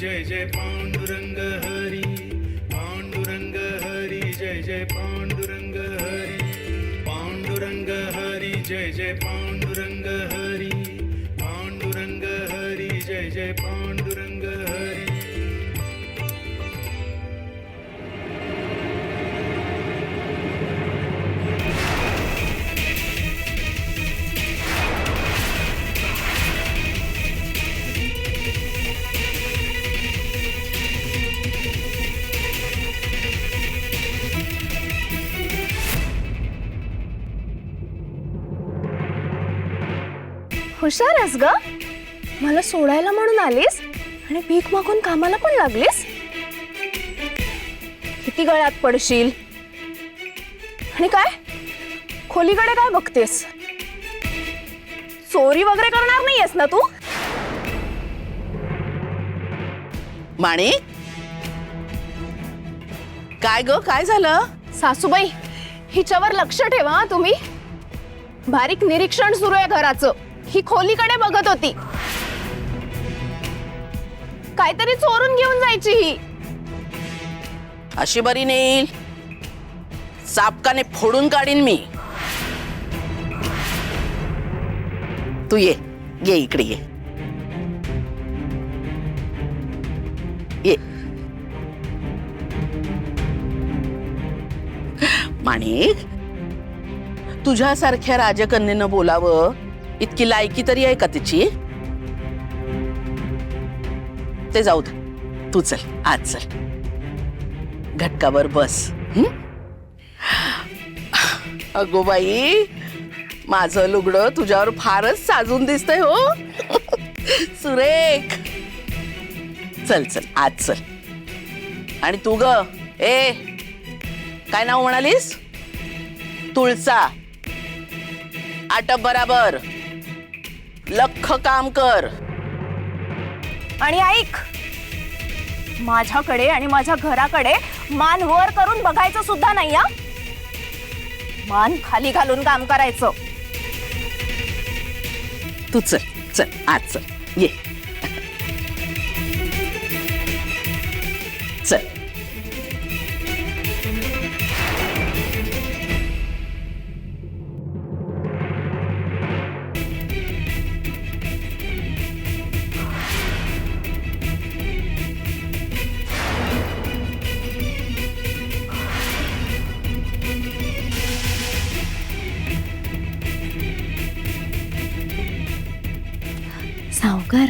जय जय पांडुरंग हरी, पांडुरंग हरी जय जय पांडुरंग हरी, पांडुरंग हरी जय जय पांडुरंग हरी, पांडुरंग हरी जय जय पांडुरंग हरी. हुशार आहेस ग. मला सोडायला म्हणून आलीस आणि भीक मागून कामाला पण लागलीस. किती गळ्यात पडशील. आणि काय खोलीकडे काय बघतेस. चोरी वगैरे करणार नाहीयेस ना तू. माणिक, काय ग, काय झालं? सासूबाई, हिच्यावर लक्ष ठेवा हा तुम्ही. बारीक निरीक्षण सुरू आहे घराचं. ही खोलीकडे बघत होती. काहीतरी चोरून घेऊन जायची ही. अशी बरी नेईल, चापकाने फोडून काढीन मी. तू ये ये इकडे ये ये. माणिक, तुझ्यासारख्या राजकन्येनं बोलावं इतकी लायकी तरी आहे का तिची? ते जाऊ दे, तू चल, आज चल, घटकावर बस. अगो बाई, माझं लुगडं तुझ्यावर फारच साजून दिसतंय हो. सुरेख. चल चल, आज चल. आणि तू ग, ए, काय नाव म्हणालीस? तुळसा. आटप बराबर, लख काम कर. आणि ऐक, माझ्याकडे आणि माझ्या घराकडे मान वर करून बघायचं सुद्धा नाही. हा, मान खाली घालून काम करायचं. तू चल चल, आज चल, ये. चल. सावकार,